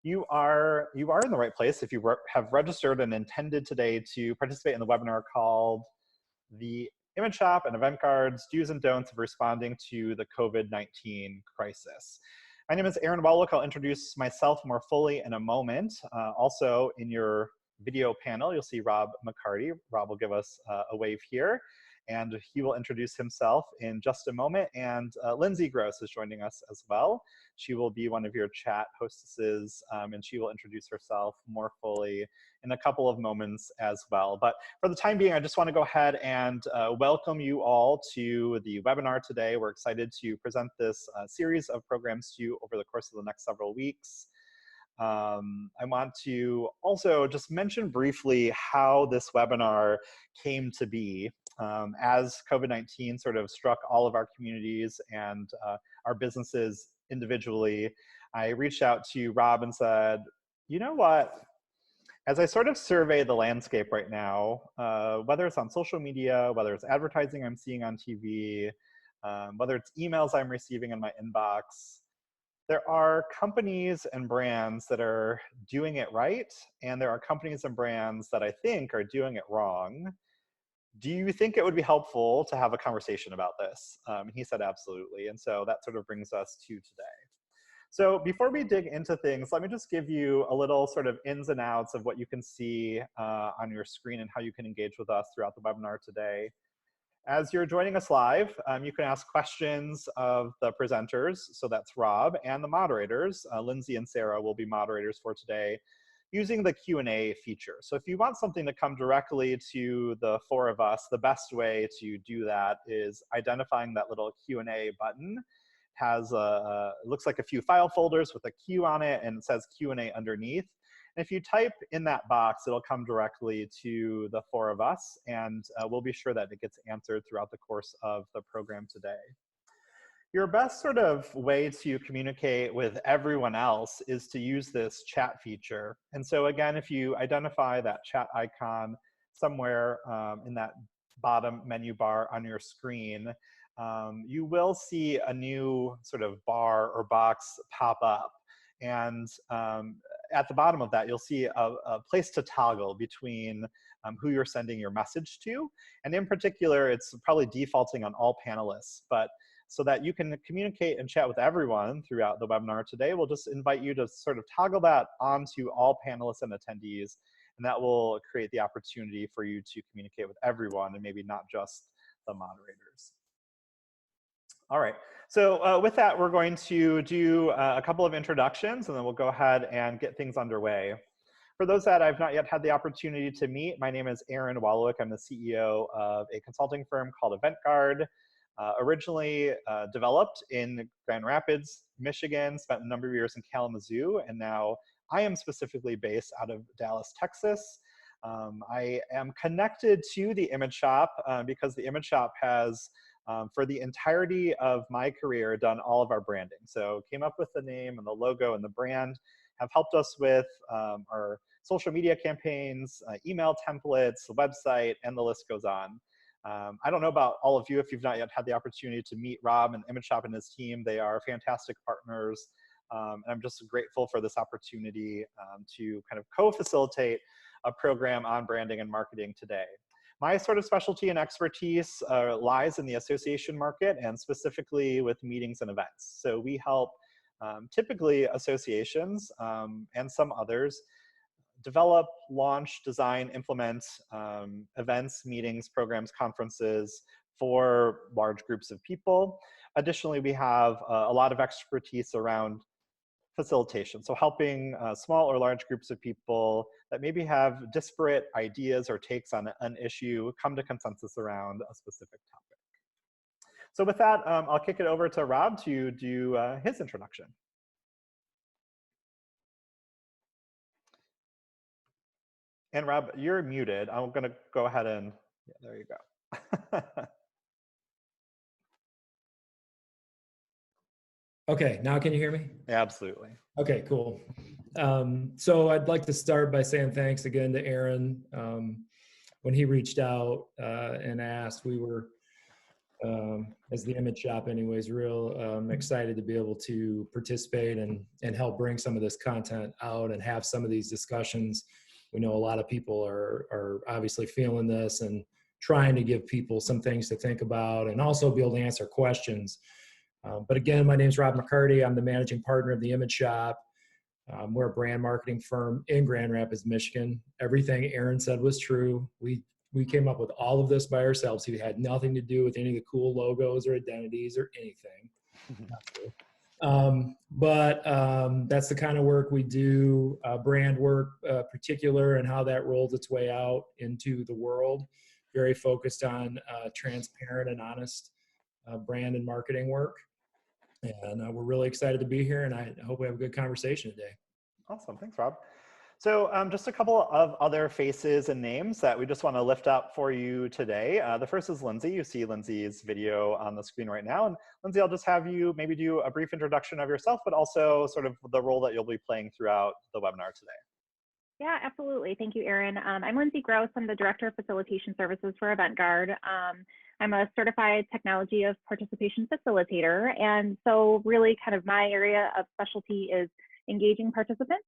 you are in the right place if you have registered and intended today to participate in the webinar called The Image Shop and Event Cards, Do's and Don'ts of Responding to the COVID-19 Crisis. My name is Aaron Walwick. I'll introduce myself more fully in a moment. Also in your video panel, you'll see Rob McCarty. Rob will give us a wave here, and he will introduce himself in just a moment. And Lindsay Gross is joining us as well. She will be one of your chat hostesses, and she will introduce herself more fully in a couple of moments as well. But for the time being, I just want to go ahead and welcome you all to the webinar today. We're excited to present this series of programs to you over the course of the next several weeks. I want to also just mention briefly how this webinar came to be. As COVID-19 sort of struck all of our communities and our businesses individually, I reached out to Rob and said, you know what? As I sort of survey the landscape right now, whether it's on social media, whether it's advertising I'm seeing on TV, whether it's emails I'm receiving in my inbox, there are companies and brands that are doing it right, and there are companies and brands that I think are doing it wrong. Do you think it would be helpful to have a conversation about this? And he said, absolutely. And so that sort of brings us to today. So before we dig into things, let me just give you a little sort of ins and outs of what you can see on your screen and how you can engage with us throughout the webinar today. As you're joining us live, you can ask questions of the presenters. So that's Rob, and the moderators. Lindsay and Sarah will be moderators for today, using the Q&A feature. So if you want something to come directly to the four of us, the best way to do that is identifying that little Q&A button. It has it looks like a few file folders with a Q on it, and it says Q&A underneath. And if you type in that box, it'll come directly to the four of us, and we'll be sure that it gets answered throughout the course of the program today. Your best sort of way to communicate with everyone else is to use this chat feature. And so again, if you identify that chat icon somewhere in that bottom menu bar on your screen, you will see a new sort of bar or box pop up. And at the bottom of that, you'll see a place to toggle between who you're sending your message to. And in particular, it's probably defaulting on all panelists. But so that you can communicate and chat with everyone throughout the webinar today, we'll just invite you to sort of toggle that onto all panelists and attendees, and that will create the opportunity for you to communicate with everyone and maybe not just the moderators. All right, so with that, we're going to do a couple of introductions, and then we'll go ahead and get things underway. For those that I've not yet had the opportunity to meet, my name is Aaron Walwick. I'm the CEO of a consulting firm called EventGuard. Originally developed in Grand Rapids, Michigan, spent a number of years in Kalamazoo, and now I am specifically based out of Dallas, Texas. I am connected to the Image Shop because the Image Shop has, for the entirety of my career, done all of our branding. So came up with the name and the logo and the brand, have helped us with our social media campaigns, email templates, the website, and the list goes on. I don't know about all of you if you've not yet had the opportunity to meet Rob and Image Shop and his team. They are fantastic partners, and I'm just grateful for this opportunity to kind of co-facilitate a program on branding and marketing today. My sort of specialty and expertise lies in the association market, and specifically with meetings and events. So we help typically associations and some others develop, launch, design, implement events, meetings, programs, conferences for large groups of people. Additionally, we have a lot of expertise around facilitation. So helping small or large groups of people that maybe have disparate ideas or takes on an issue come to consensus around a specific topic. So with that, I'll kick it over to Rob to do his introduction. And Rob, you're muted. I'm going to go ahead and, yeah, there you go. Okay, now can you hear me? Absolutely. Okay, cool. So I'd like to start by saying thanks again to Aaron. When he reached out and asked, we were as the image shop anyways, real excited to be able to participate and help bring some of this content out and have some of these discussions. We know a lot of people are obviously feeling this and trying to give people some things to think about and also be able to answer questions. But again, my name is Rob McCarty. I'm the managing partner of the Image Shop. We're a brand marketing firm in Grand Rapids, Michigan. Everything Aaron said was true. We came up with all of this by ourselves. He had nothing to do with any of the cool logos or identities or anything. But that's the kind of work we do, brand work particular, and how that rolls its way out into the world. Very focused on transparent and honest brand and marketing work. And we're really excited to be here, and I hope we have a good conversation today. Awesome. Thanks, Rob. So just a couple of other faces and names that we just want to lift up for you today. The first is Lindsay. You see Lindsay's video on the screen right now. And Lindsay, I'll just have you maybe do a brief introduction of yourself, but also sort of the role that you'll be playing throughout the webinar today. Yeah, absolutely. Thank you, Aaron. I'm Lindsay Gross. I'm the Director of Facilitation Services for EventGuard. I'm a certified technology of participation facilitator. And so really kind of my area of specialty is engaging participants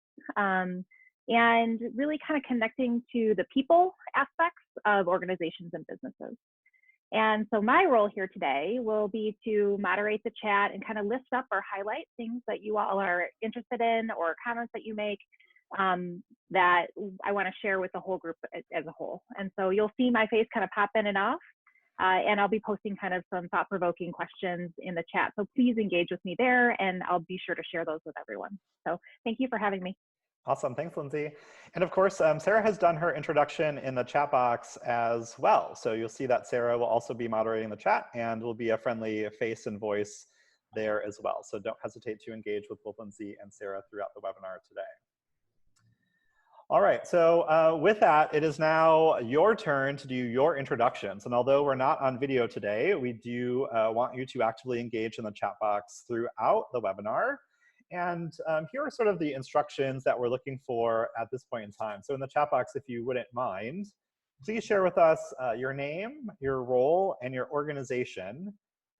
and really kind of connecting to the people aspects of organizations and businesses. And so my role here today will be to moderate the chat and kind of lift up or highlight things that you all are interested in or comments that you make that I want to share with the whole group as a whole. And so you'll see my face kind of pop in and off, and I'll be posting kind of some thought-provoking questions in the chat. So please engage with me there, and I'll be sure to share those with everyone. So thank you for having me. Awesome. Thanks, Lindsay. And of course, Sarah has done her introduction in the chat box as well. So you'll see that Sarah will also be moderating the chat and will be a friendly face and voice there as well. So don't hesitate to engage with both Lindsay and Sarah throughout the webinar today. All right, so with that, it is now your turn to do your introductions. And although we're not on video today, we do want you to actively engage in the chat box throughout the webinar. And here are sort of the instructions that we're looking for at this point in time. So in the chat box, if you wouldn't mind, please share with us your name, your role, and your organization.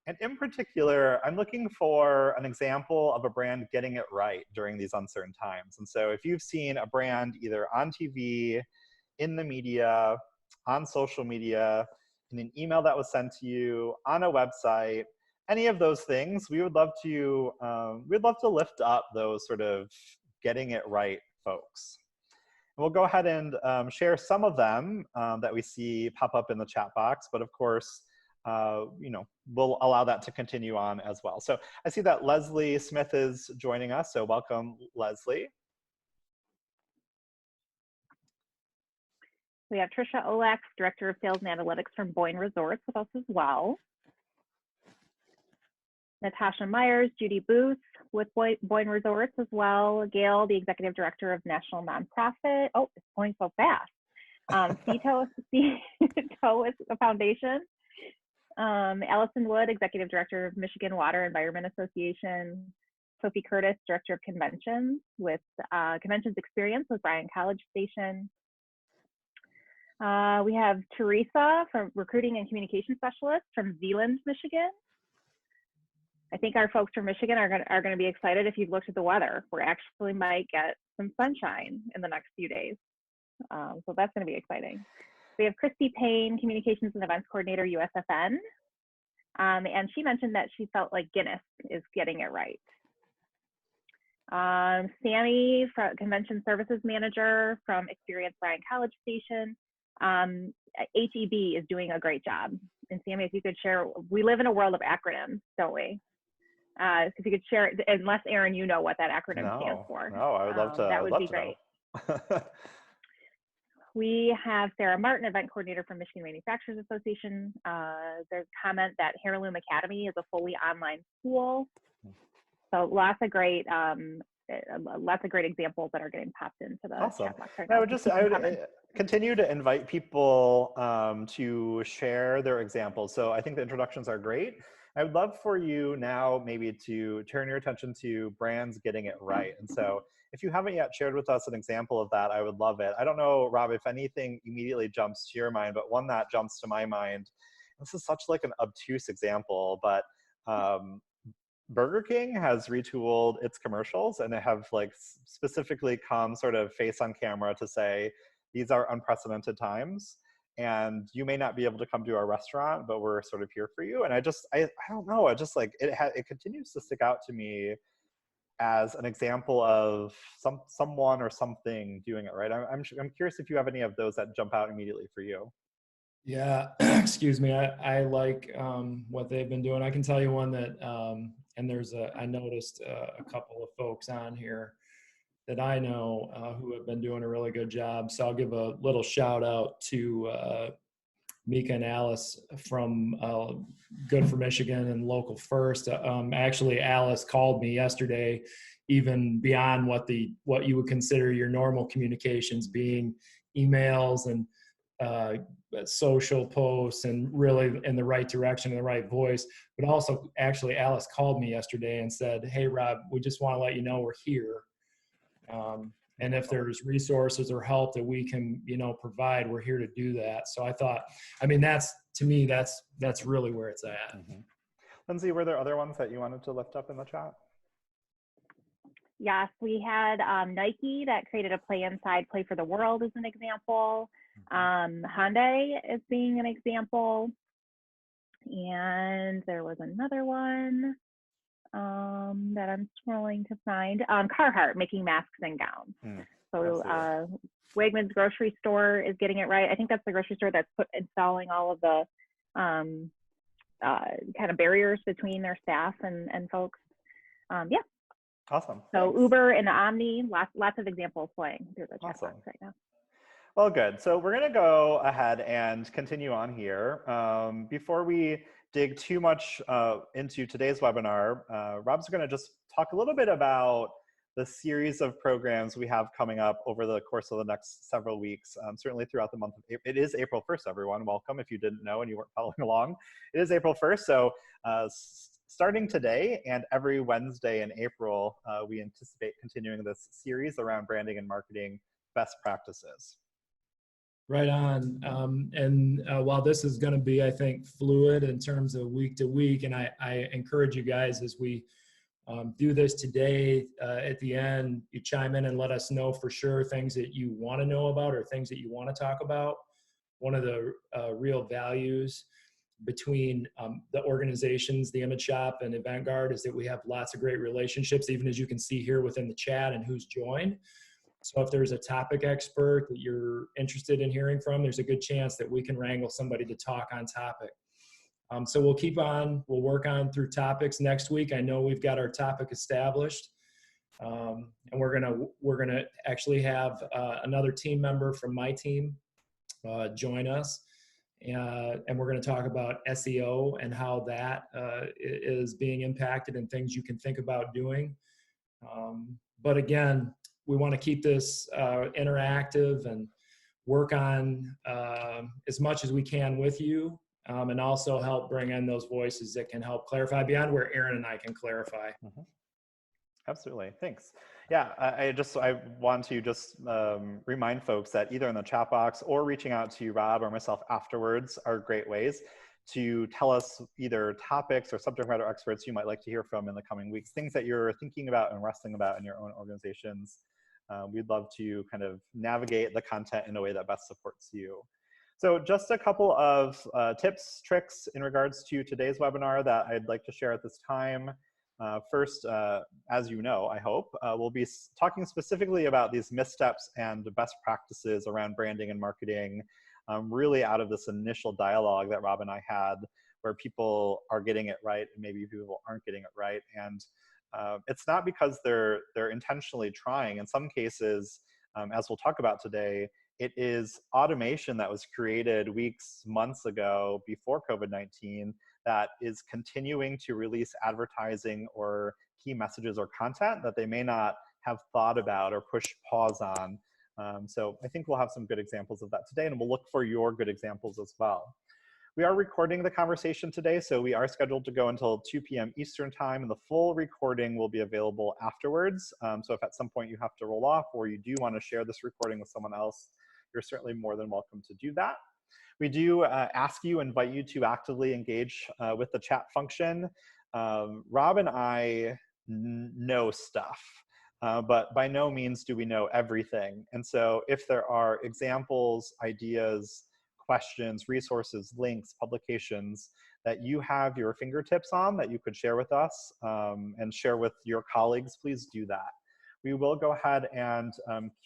And in particular, I'm looking for an example of a brand getting it right during these uncertain times. And so if you've seen a brand either on TV, in the media, on social media, in an email that was sent to you, on a website, any of those things, we'd love to lift up those sort of getting it right folks. And we'll go ahead and share some of them that we see pop up in the chat box, but of course, we'll allow that to continue on as well. So I see that Leslie Smith is joining us, so welcome, Leslie. We have Trisha Olax, Director of Sales and Analytics from Boyne Resorts with us as well. Natasha Myers, Judy Booth with Boyne Resorts as well. Gail, the Executive Director of National Nonprofit. Oh, it's going so fast. CITO Foundation. Allison Wood, Executive Director of Michigan Water Environment Association. Sophie Curtis, Director of Conventions with Conventions Experience with Bryan College Station. We have Teresa, from Recruiting and Communication Specialist from Zeeland, Michigan. I think our folks from Michigan are going to be excited if you've looked at the weather. We actually might get some sunshine in the next few days. So that's going to be exciting. We have Christy Payne, Communications and Events Coordinator, USFN. And she mentioned that she felt like Guinness is getting it right. Sammy, Convention Services Manager from Experience Bryan College Station. HEB is doing a great job. And Sammy, if you could share, we live in a world of acronyms, don't we? So if you could share, unless Aaron, you know what that acronym stands for. No, I would love to. That would be great. We have Sarah Martin, Event Coordinator from Michigan Manufacturers Association. There's a comment that Heirloom Academy is a fully online school. So lots of great examples that are getting popped into the chat box right now. I would continue to invite people to share their examples. So I think the introductions are great. I would love for you now maybe to turn your attention to brands getting it right. And so if you haven't yet shared with us an example of that, I would love it. I don't know, Rob, if anything immediately jumps to your mind, but one that jumps to my mind this is such like an obtuse example, but Burger King has retooled its commercials, and they have like specifically come sort of face on camera to say, these are unprecedented times, and you may not be able to come to our restaurant, but we're sort of here for you. And I don't know, I just like, it continues to stick out to me as an example of someone or something doing it right. I'm curious if you have any of those that jump out immediately for you. Yeah, excuse me. I like what they've been doing. I can tell you one that, and I noticed a couple of folks on here that I know who have been doing a really good job. So I'll give a little shout out to Mika and Alice from Good for Michigan and Local First. Actually, Alice called me yesterday, even beyond what you would consider your normal communications, being emails and social posts, and really in the right direction, in the right voice. But also, actually, Alice called me yesterday and said, "Hey, Rob, we just want to let you know we're here. And if there's resources or help that we can, provide, we're here to do that." So I thought, to me, that's really where it's at. Mm-hmm. Lindsay, were there other ones that you wanted to lift up in the chat? Yes, we had Nike that created a Play Inside, Play for the World as an example. Hyundai is being an example. And there was another one that I'm scrolling to find. Carhartt making masks and gowns. So Wegmans grocery store is getting it right. I think that's the grocery store that's installing all of the kind of barriers between their staff and folks. Yeah. Awesome. So thanks. Uber and the Omni, lots of examples playing through the chat box right now. Well, good. So we're going to go ahead and continue on here. Before we dig too much into today's webinar, Rob's going to just talk a little bit about the series of programs we have coming up over the course of the next several weeks, certainly throughout the month of April. It is April 1st, everyone. Welcome if you didn't know and you weren't following along. It is April 1st, so starting today and every Wednesday in April, we anticipate continuing this series around branding and marketing best practices. Right on. And while this is going to be, I think, fluid in terms of week to week, and I encourage you guys, as we do this today, at the end, you chime in and let us know for sure things that you want to know about or things that you want to talk about. One of the real values between the organizations, the Image Shop and EventGuard, is that we have lots of great relationships, even as you can see here within the chat and who's joined. So if there's a topic expert that you're interested in hearing from, there's a good chance that we can wrangle somebody to talk on topic. So we'll work on through topics next week. I know we've got our topic established, and we're gonna actually have another team member from my team join us, and we're gonna talk about SEO and how that is being impacted and things you can think about doing. But again, we want to keep this interactive and work on as much as we can with you, and also help bring in those voices that can help clarify beyond where Aaron and I can clarify. Mm-hmm. Absolutely, thanks. Yeah, I want to just remind folks that either in the chat box or reaching out to Rob or myself afterwards are great ways to tell us either topics or subject matter experts you might like to hear from in the coming weeks, things that you're thinking about and wrestling about in your own organizations. We'd love to kind of navigate the content in a way that best supports you. So just a couple of tips, tricks in regards to today's webinar that I'd like to share at this time. First, as you know, I hope, we'll be talking specifically about these missteps and best practices around branding and marketing, really out of this initial dialogue that Rob and I had, where people are getting it right and maybe people aren't getting it right. And it's not because they're intentionally trying. In some cases, as we'll talk about today, it is automation that was created weeks, months ago before COVID-19 that is continuing to release advertising or key messages or content that they may not have thought about or push pause on. So I think we'll have some good examples of that today, and we'll look for your good examples as well. We are recording the conversation today, so we are scheduled to go until 2 p.m. Eastern time, and the full recording will be available afterwards. So if at some point you have to roll off or you do want to share this recording with someone else, you're certainly more than welcome to do that. We do invite you to actively engage with the chat function. Rob and I know stuff, but by no means do we know everything. And so if there are examples, ideas, questions, resources, links, publications that you have your fingertips on that you could share with us and share with your colleagues, please do that. We will go ahead and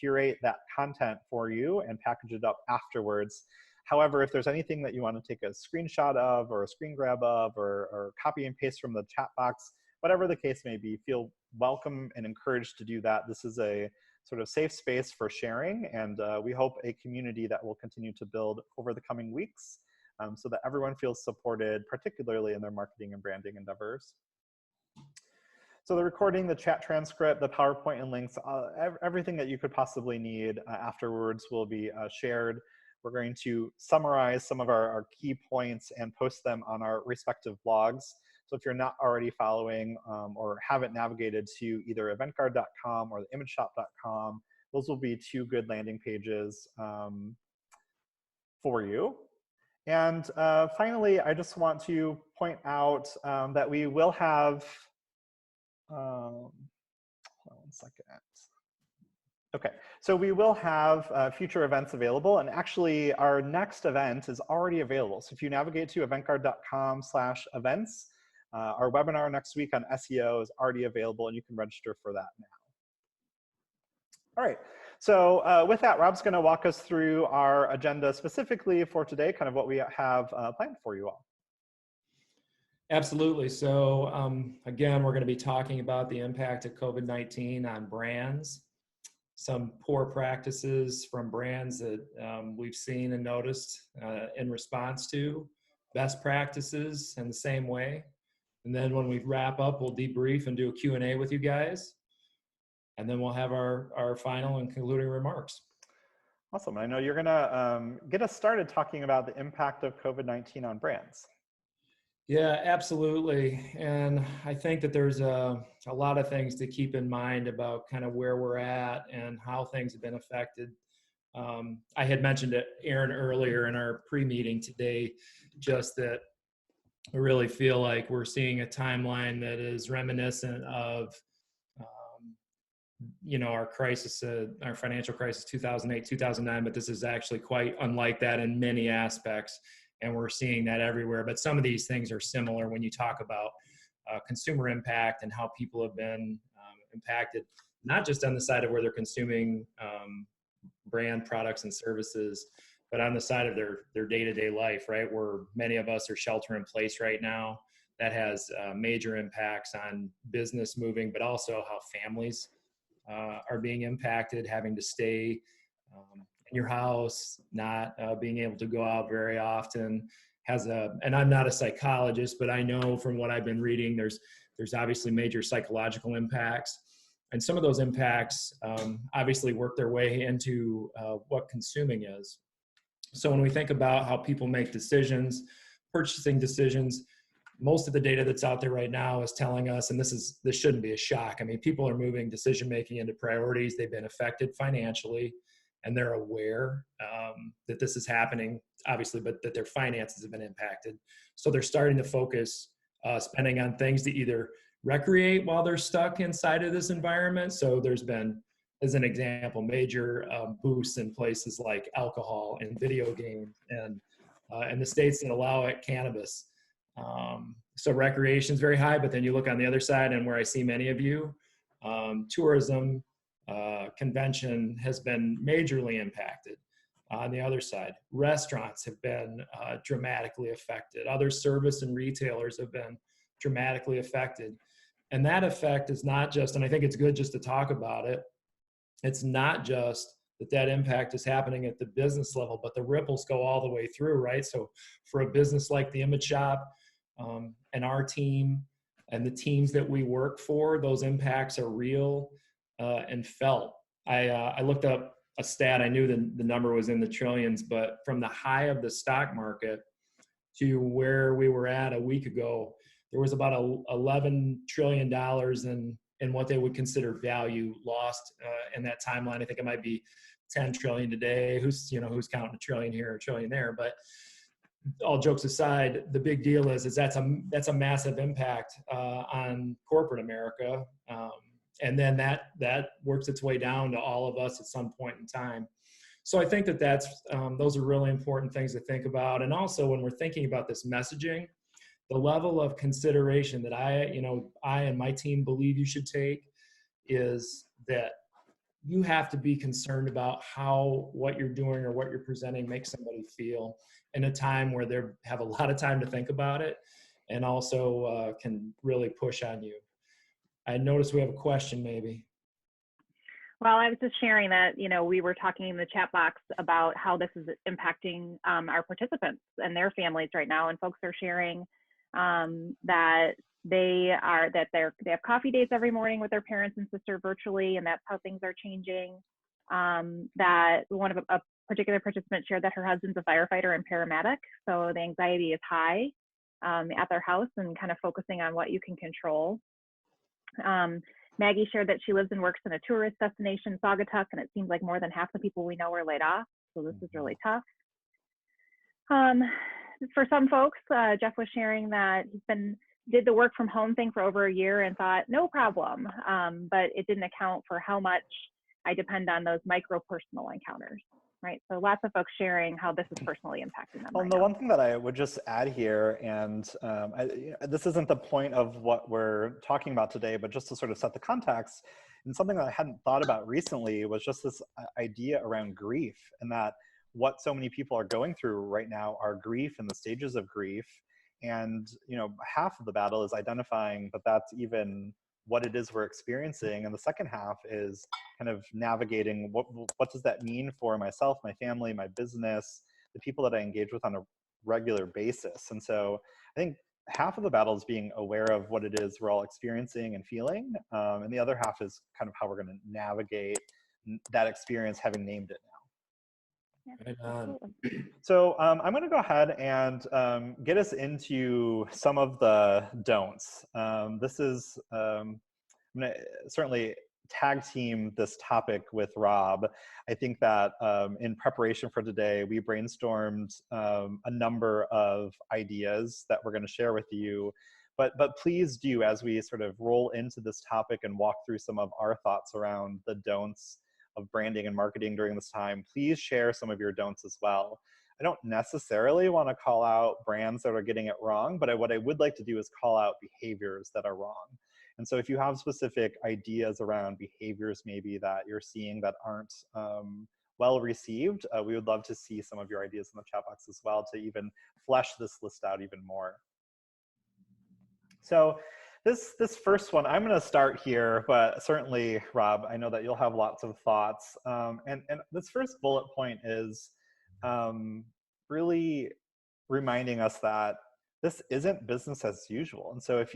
curate that content for you and package it up afterwards. However, if there's anything that you want to take a screenshot of or a screen grab of or copy and paste from the chat box, whatever the case may be, feel welcome and encouraged to do that. This is a sort of safe space for sharing, and we hope a community that will continue to build over the coming weeks so that everyone feels supported, particularly in their marketing and branding endeavors. So the recording, the chat transcript, the PowerPoint and links, everything that you could possibly need afterwards will be shared. We're going to summarize some of our key points and post them on our respective blogs. So if you're not already following or haven't navigated to either eventguard.com or theimageshop.com, those will be two good landing pages for you. And finally, I just want to point out that we will have, hold on 1 second. Okay, so we will have future events available, and actually our next event is already available. So if you navigate to eventguard.com/events, our webinar next week on SEO is already available, and you can register for that now. All right, so with that, Rob's gonna walk us through our agenda specifically for today, kind of what we have planned for you all. Absolutely. So again, we're going to be talking about the impact of COVID-19 on brands, some poor practices from brands that we've seen and noticed in response to, best practices in the same way. And then when we wrap up, we'll debrief and do a Q&A with you guys. And then we'll have our final and concluding remarks. Awesome. I know you're going to get us started talking about the impact of COVID-19 on brands. Yeah, absolutely. And I think that there's a lot of things to keep in mind about kind of where we're at and how things have been affected. I had mentioned to Aaron earlier in our pre-meeting today, just that I really feel like we're seeing a timeline that is reminiscent of, our crisis, our financial crisis, 2008, 2009, but this is actually quite unlike that in many aspects. And we're seeing that everywhere. But some of these things are similar when you talk about consumer impact and how people have been impacted, not just on the side of where they're consuming brand products and services, but on the side of their day-to-day life, right? Where many of us are shelter in place right now. That has major impacts on business moving, but also how families are being impacted, having to stay in your house, not being able to go out very often, and I'm not a psychologist, but I know from what I've been reading, there's obviously major psychological impacts. And some of those impacts obviously work their way into what consuming is. So when we think about how people make decisions, purchasing decisions, most of the data that's out there right now is telling us, and this shouldn't be a shock. I mean, people are moving decision-making into priorities. They've been affected financially, and they're aware that this is happening, obviously, but that their finances have been impacted. So they're starting to focus spending on things to either recreate while they're stuck inside of this environment. So there's been, as an example, major boosts in places like alcohol and video games, and in the states that allow it, cannabis. So recreation is very high, but then you look on the other side, and where I see many of you, tourism, convention has been majorly impacted. On the other side, restaurants have been dramatically affected. Other service and retailers have been dramatically affected. And that effect is not just, and I think it's good just to talk about it, it's not just that impact is happening at the business level, but the ripples go all the way through, right? So for a business like the Image Shop and our team and the teams that we work for, those impacts are real and felt. I looked up a stat. I knew the number was in the trillions, but from the high of the stock market to where we were at a week ago, there was about $11 trillion in and what they would consider value lost in that timeline. I think it might be 10 trillion today. Who's counting a trillion here, a trillion there? But all jokes aside, the big deal is that's a massive impact on corporate America, and then that works its way down to all of us at some point in time. So I think that's those are really important things to think about. And also when we're thinking about this messaging, the level of consideration that I and my team believe you should take is that you have to be concerned about how what you're doing or what you're presenting makes somebody feel in a time where they have a lot of time to think about it, and also can really push on you. I noticed we have a question maybe. Well, I was just sharing that, we were talking in the chat box about how this is impacting our participants and their families right now. And folks are sharing that they have coffee dates every morning with their parents and sister virtually, and that's how things are changing. That a particular participant shared that her husband's a firefighter and paramedic, so the anxiety is high at their house, and kind of focusing on what you can control. Maggie shared that she lives and works in a tourist destination, Saugatuck, and it seems like more than half the people we know are laid off, so this is really tough. For some folks, Jeff was sharing that did the work from home thing for over a year and thought, no problem, but it didn't account for how much I depend on those micro-personal encounters, right? So lots of folks sharing how this is personally impacting them. Well, the one thing that I would just add here, and this isn't the point of what we're talking about today, but just to sort of set the context, and something that I hadn't thought about recently was just this idea around grief, and that what so many people are going through right now are grief and the stages of grief. And half of the battle is identifying that that's even what it is we're experiencing, and the second half is kind of navigating what does that mean for myself, my family, my business, the people that I engage with on a regular basis. And so I think half of the battle is being aware of what it is we're all experiencing and feeling, and the other half is kind of how we're going to navigate that experience, having named it now. So I'm going to go ahead and get us into some of the don'ts. This is, I'm going to certainly tag team this topic with Rob. I think that in preparation for today, we brainstormed a number of ideas that we're going to share with you. But please do, as we sort of roll into this topic and walk through some of our thoughts around the don'ts of branding and marketing during this time, please share some of your don'ts as well. I don't necessarily want to call out brands that are getting it wrong, but what I would like to do is call out behaviors that are wrong. And so if you have specific ideas around behaviors maybe that you're seeing that aren't well received, we would love to see some of your ideas in the chat box as well to even flesh this list out even more. So this first one, I'm going to start here, but certainly, Rob, I know that you'll have lots of thoughts. And this first bullet point is really reminding us that this isn't business as usual. And so if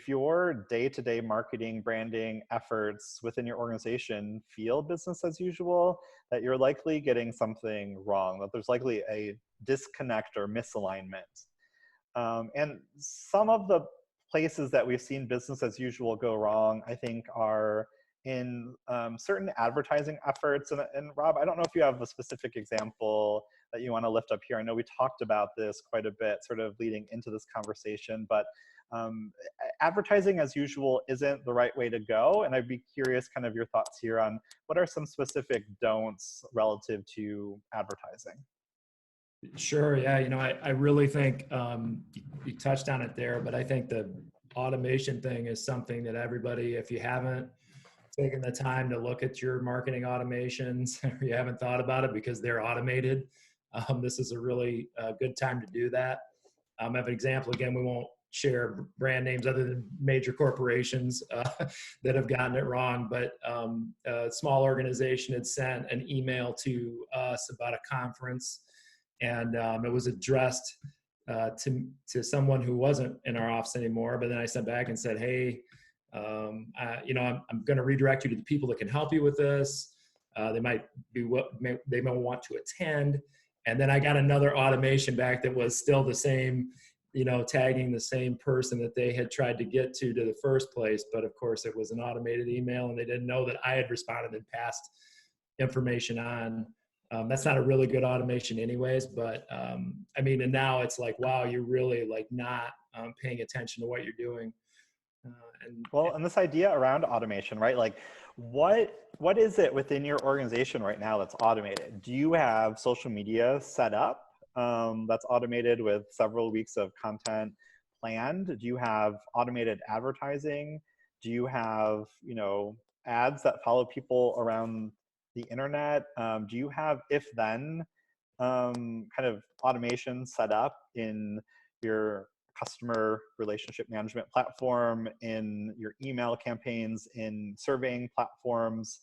your day-to-day marketing, branding efforts within your organization feel business as usual, that you're likely getting something wrong, that there's likely a disconnect or misalignment. And some of the places that we've seen business as usual go wrong, I think, are in certain advertising efforts. And Rob, I don't know if you have a specific example that you want to lift up here. I know we talked about this quite a bit sort of leading into this conversation, but advertising as usual isn't the right way to go. And I'd be curious kind of your thoughts here on what are some specific don'ts relative to advertising. Sure. Yeah. I really think you touched on it there, but I think the automation thing is something that everybody, if you haven't taken the time to look at your marketing automations, or you haven't thought about it because they're automated, this is a really good time to do that. I have an example. Again, we won't share brand names other than major corporations that have gotten it wrong, but a small organization had sent an email to us about a conference. And it was addressed to someone who wasn't in our office anymore. But then I sent back and said, hey, I'm going to redirect you to the people that can help you with this. They might want to attend. And then I got another automation back that was still the same tagging the same person that they had tried to get to the first place. But of course it was an automated email and they didn't know that I had responded and passed information on. That's not a really good automation anyways, but and now it's like, wow, you're really like not paying attention to what you're doing. And this idea around automation, right? Like what is it within your organization right now that's automated? Do you have social media set up that's automated with several weeks of content planned? Do you have automated advertising? Do you have, ads that follow people around the internet? Do you have if then kind of automation set up in your customer relationship management platform, in your email campaigns, in surveying platforms,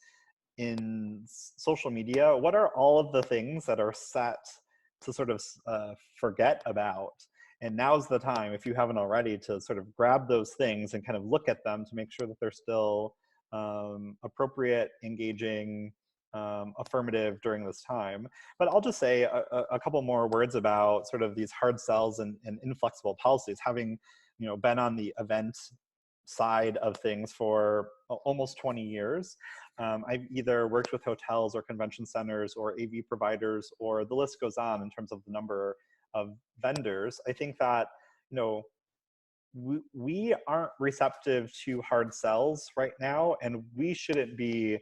in social media? What are all of the things that are set to sort of forget about? And now's the time, if you haven't already, to sort of grab those things and kind of look at them to make sure that they're still appropriate, engaging, affirmative during this time. But I'll just say a couple more words about sort of these hard sells and inflexible policies. Having been on the event side of things for almost 20 years, I've either worked with hotels or convention centers or AV providers, or the list goes on in terms of the number of vendors. I think that we aren't receptive to hard sells right now, and we shouldn't be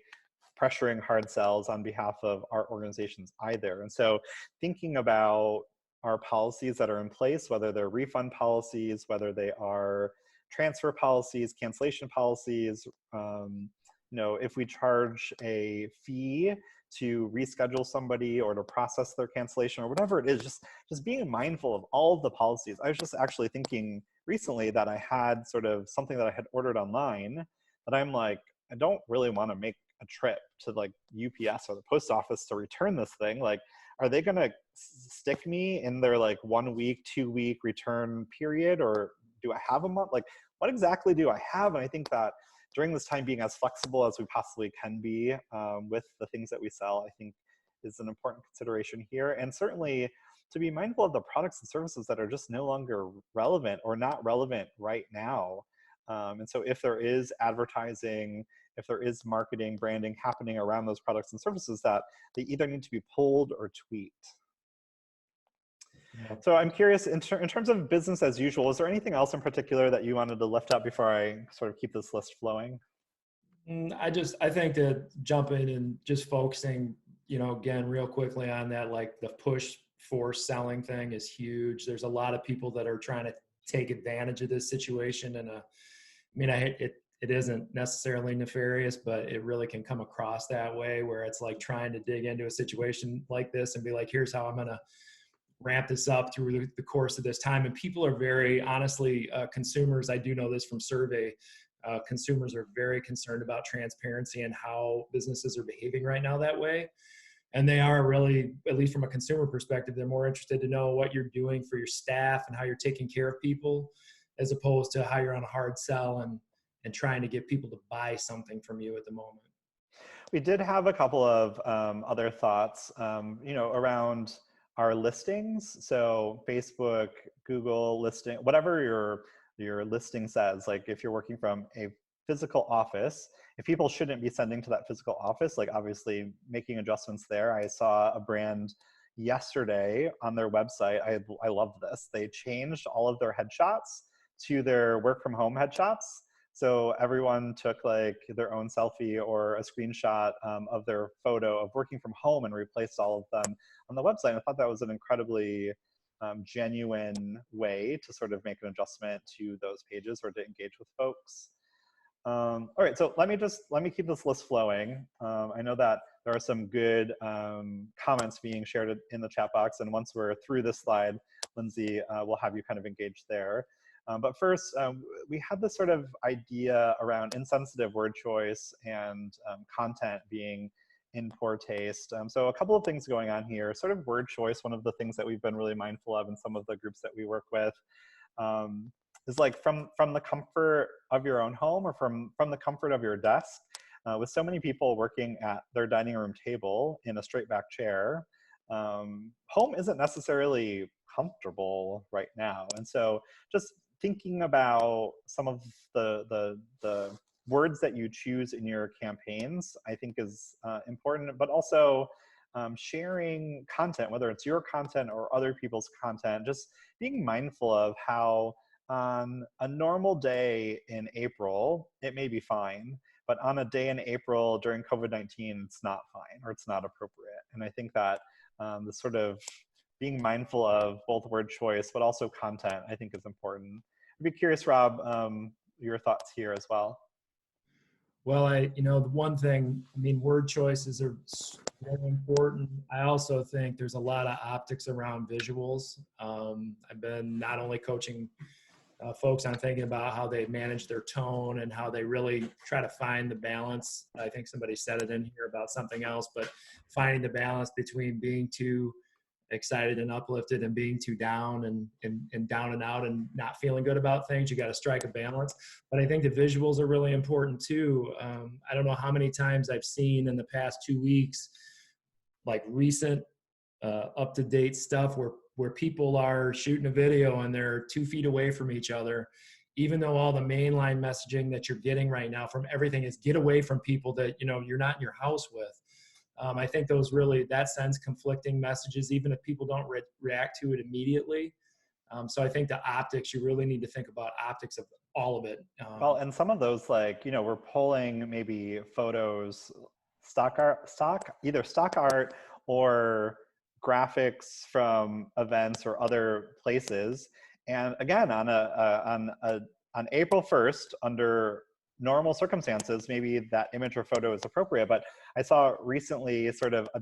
pressuring hard sells on behalf of our organizations either. And so thinking about our policies that are in place, whether they're refund policies, whether they are transfer policies, cancellation policies, if we charge a fee to reschedule somebody or to process their cancellation or whatever it is, just being mindful of all of the policies. I was just actually thinking recently that I had sort of something that I had ordered online that I'm like, I don't really want to make a trip to like UPS or the post office to return this thing. Like, are they going to stick me in their like 1 week, 2 week return period? Or do I have a month? Like, what exactly do I have? And I think that during this time, being as flexible as we possibly can be with the things that we sell, I think is an important consideration here. And certainly to be mindful of the products and services that are just no longer relevant or not relevant right now. And so if there is advertising, if there is marketing, branding happening around those products and services, that they either need to be pulled or tweaked. Yeah. So I'm curious, in terms of business as usual, is there anything else in particular that you wanted to lift up before I sort of keep this list flowing? I think that jumping and just focusing, again, real quickly on that, like the push for selling thing is huge. There's a lot of people that are trying to take advantage of this situation. And it isn't necessarily nefarious, but it really can come across that way, where it's like trying to dig into a situation like this and be like, here's how I'm going to ramp this up through the course of this time. And people are very, honestly, consumers, I do know this from survey, consumers are very concerned about transparency and how businesses are behaving right now that way. And they are really, at least from a consumer perspective, they're more interested to know what you're doing for your staff and how you're taking care of people, as opposed to how you're on a hard sell and trying to get people to buy something from you at the moment. We did have a couple of other thoughts, around our listings. So Facebook, Google listing, whatever your listing says, like if you're working from a physical office, if people shouldn't be sending to that physical office, like obviously making adjustments there. I saw a brand yesterday on their website. I loved this. They changed all of their headshots to their work from home headshots. So everyone took like their own selfie or a screenshot of their photo of working from home and replaced all of them on the website. I thought that was an incredibly genuine way to sort of make an adjustment to those pages or to engage with folks. All right, so let me keep this list flowing. I know that there are some good comments being shared in the chat box, and once we're through this slide, Lindsay, we'll have you kind of engage there. But first, we had this sort of idea around insensitive word choice and content being in poor taste. So a couple of things going on here. Sort of word choice, one of the things that we've been really mindful of in some of the groups that we work with is like from the comfort of your own home or from the comfort of your desk. With so many people working at their dining room table in a straight back chair, home isn't necessarily comfortable right now. And so just thinking about some of the words that you choose in your campaigns, I think is important, but also sharing content, whether it's your content or other people's content, just being mindful of how on a normal day in April, it may be fine, but on a day in April during COVID-19, it's not fine or it's not appropriate. And I think that the sort of being mindful of both word choice, but also content, I think is important. I'd be curious, Rob, your thoughts here as well. Well, the one thing, I mean, word choices are very important. I also think there's a lot of optics around visuals. I've been not only coaching folks on thinking about how they manage their tone and how they really try to find the balance. I think somebody said it in here about something else, but finding the balance between being too excited and uplifted and being too down and down and out and not feeling good about things. You got to strike a balance. But I think the visuals are really important too. I don't know how many times I've seen in the past 2 weeks, like recent up-to-date stuff where people are shooting a video and they're 2 feet away from each other, even though all the mainline messaging that you're getting right now from everything is get away from people that you're not in your house with. I think those really, that sends conflicting messages, even if people don't react to it immediately. So I think the optics, you really need to think about optics of all of it. Well, and some of those, like, we're pulling maybe photos, either stock art or graphics from events or other places. And again, on April 1st, under normal circumstances, maybe that image or photo is appropriate. But I saw recently sort of a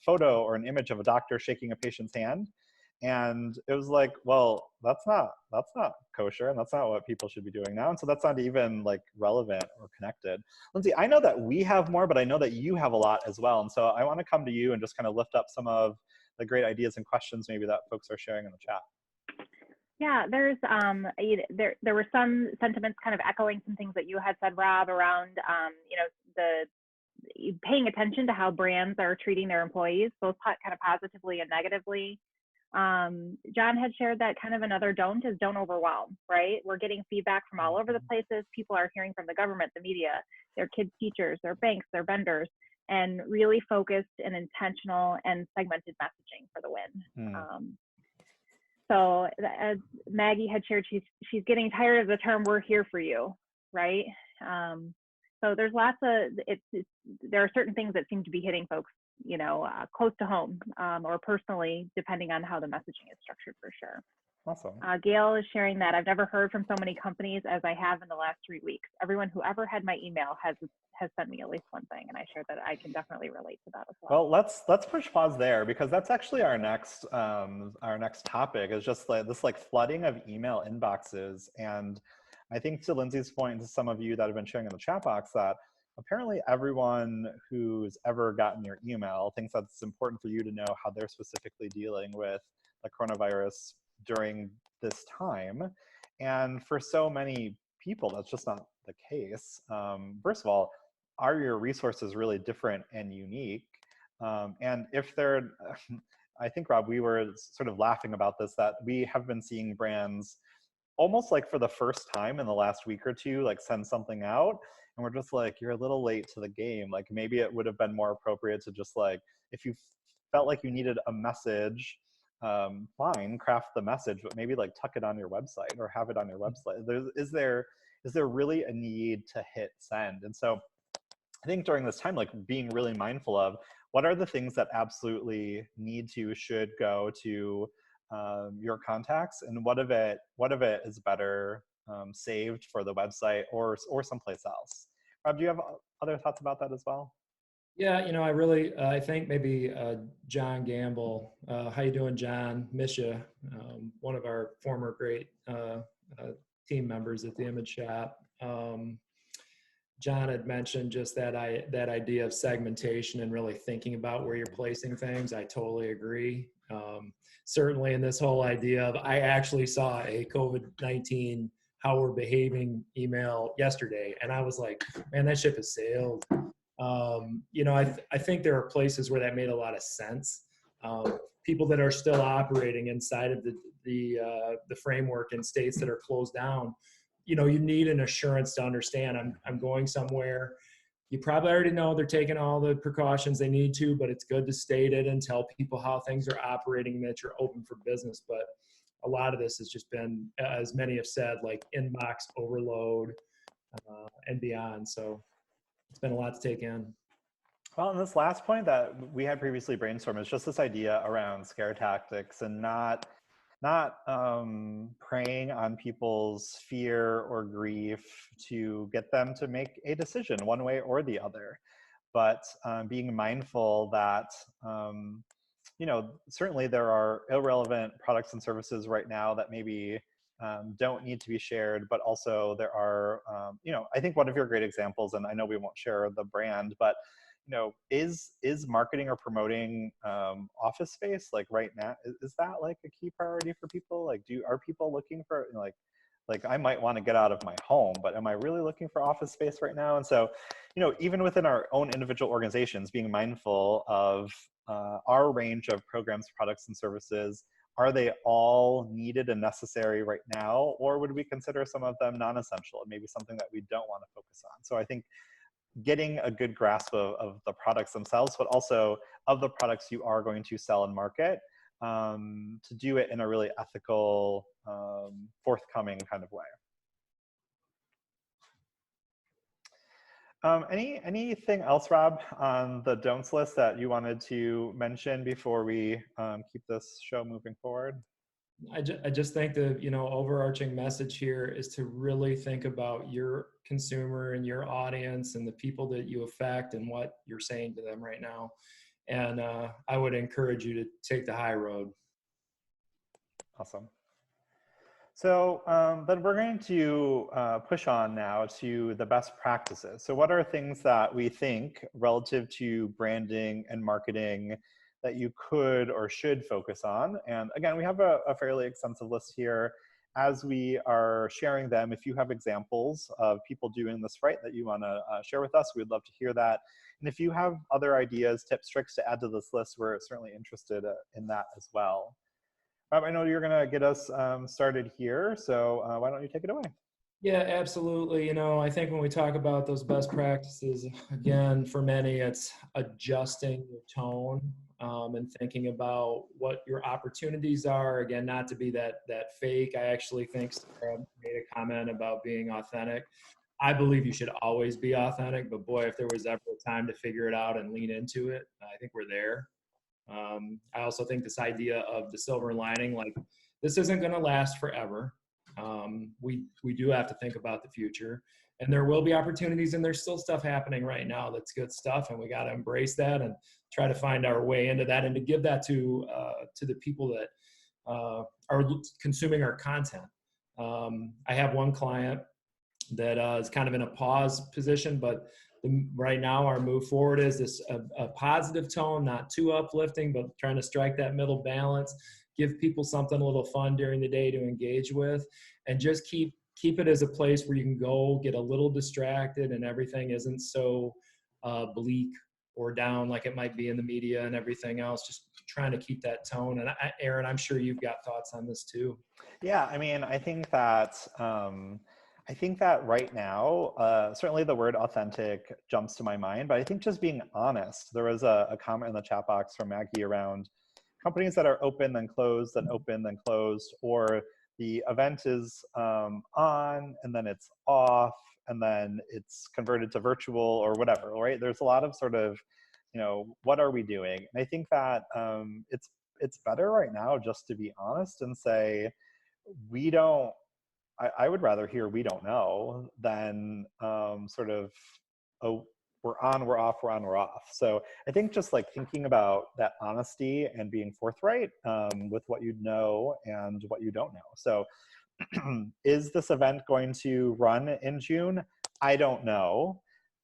photo or an image of a doctor shaking a patient's hand. And it was like, well, that's not kosher, and that's not what people should be doing now. And so that's not even like relevant or connected. Lindsay, I know that we have more, but I know that you have a lot as well. And so I want to come to you and just kind of lift up some of the great ideas and questions maybe that folks are sharing in the chat. Yeah, there's there were some sentiments kind of echoing some things that you had said, Rob, around the paying attention to how brands are treating their employees, both kind of positively and negatively. John had shared that kind of another don't overwhelm, right? We're getting feedback from all over the places. People are hearing from the government, the media, their kids' teachers, their banks, their vendors, and really focused and intentional and segmented messaging for the win. So as Maggie had shared, she's getting tired of the term "we're here for you," right? So there's lots of there are certain things that seem to be hitting folks, close to home or personally, depending on how the messaging is structured, for sure. Awesome. Gail is sharing that I've never heard from so many companies as I have in the last 3 weeks. Everyone who ever had my email has sent me at least one thing, and I shared that I can definitely relate to that as well. Well, let's push pause there, because that's actually our next topic is just like this flooding of email inboxes. And I think to Lindsay's point, to some of you that have been sharing in the chat box, that apparently everyone who's ever gotten your email thinks that it's important for you to know how they're specifically dealing with the coronavirus during this time. And for so many people, that's just not the case. First of all, are your resources really different and unique? And if they're, I think, Rob, we were sort of laughing about this, that we have been seeing brands almost like for the first time in the last week or two, like send something out. And we're just like, you're a little late to the game. Like maybe it would have been more appropriate to just like, if you felt like you needed a message, fine, craft the message, but maybe like tuck it on your website or have it on your website. Is there really a need to hit send? And so I think during this time, like being really mindful of what are the things that absolutely should go to your contacts, and what of it is better saved for the website or someplace else. Rob, do you have other thoughts about that as well? Yeah, I think maybe John Gamble. How you doing, John? Miss you. One of our former great team members at the Image Shop. John had mentioned just that idea of segmentation and really thinking about where you're placing things. I totally agree. Certainly in this whole idea of, I actually saw a COVID-19 how we're behaving email yesterday, and I was like, man, that ship has sailed. I think there are places where that made a lot of sense. people that are still operating inside of the framework in states that are closed down, you know, you need an assurance to understand I'm going somewhere. You probably already know they're taking all the precautions they need to, but it's good to state it and tell people how things are operating, that you're open for business. But a lot of this has just been, as many have said, like inbox overload and beyond. So it's been a lot to take in. Well, and this last point that we had previously brainstormed is just this idea around scare tactics and not preying on people's fear or grief to get them to make a decision one way or the other, but being mindful that you know, certainly there are irrelevant products and services right now that maybe don't need to be shared, but also there are, you know, I think one of your great examples, and I know we won't share the brand, but you know, is marketing or promoting office space like right now? Is that like a key priority for people? Like, are people looking for, you know, like I might want to get out of my home, but am I really looking for office space right now? And so, you know, even within our own individual organizations, being mindful of our range of programs, products, and services. Are they all needed and necessary right now, or would we consider some of them non-essential and maybe something that we don't want to focus on? So I think getting a good grasp of the products themselves, but also of the products you are going to sell and market, to do it in a really ethical, forthcoming kind of way. Anything else, Rob, on the don'ts list that you wanted to mention before we keep this show moving forward? I just think the, you know, overarching message here is to really think about your consumer and your audience and the people that you affect and what you're saying to them right now. And I would encourage you to take the high road. Awesome. So then we're going to push on now to the best practices. So what are things that we think relative to branding and marketing that you could or should focus on? And again, we have a fairly extensive list here. As we are sharing them, if you have examples of people doing this right that you want to share with us, we'd love to hear that. And if you have other ideas, tips, tricks to add to this list, we're certainly interested in that as well. Rob, I know you're going to get us started here, so why don't you take it away? Yeah, absolutely. You know, I think when we talk about those best practices, again, for many, it's adjusting your tone and thinking about what your opportunities are. Again, not to be that fake. I actually think Sarah made a comment about being authentic. I believe you should always be authentic, but boy, if there was ever a time to figure it out and lean into it, I think we're there. I also think this idea of the silver lining, like this isn't going to last forever. We do have to think about the future, and there will be opportunities, and there's still stuff happening right now that's good stuff, and we got to embrace that and try to find our way into that, and to give that to the people that are consuming our content. I have one client that is kind of in a pause position, but right now our move forward is this a positive tone, not too uplifting, but trying to strike that middle balance, give people something a little fun during the day to engage with, and just keep it as a place where you can go get a little distracted and everything isn't so bleak or down like it might be in the media and everything else. Just trying to keep that tone. And Aaron, I'm sure you've got thoughts on this too. Yeah, I mean, I think that right now, certainly the word authentic jumps to my mind, but I think just being honest. There was a comment in the chat box from Maggie around companies that are open then closed, then open then closed, or the event is on and then it's off and then it's converted to virtual or whatever, right? There's a lot of sort of, you know, what are we doing? And I think that it's better right now just to be honest and say, we don't, I would rather hear we don't know than sort of, oh, we're on, we're off, we're on, we're off. So I think just like thinking about that honesty and being forthright with what you know and what you don't know. So is this event going to run in June? I don't know.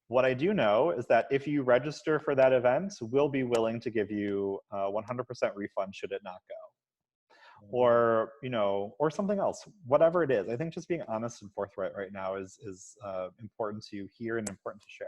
What I do know is that if you register for that event, we'll be willing to give you a 100% refund should it not go. Or, you know, or something else, whatever it is. I think just being honest and forthright right now is important to hear and important to share.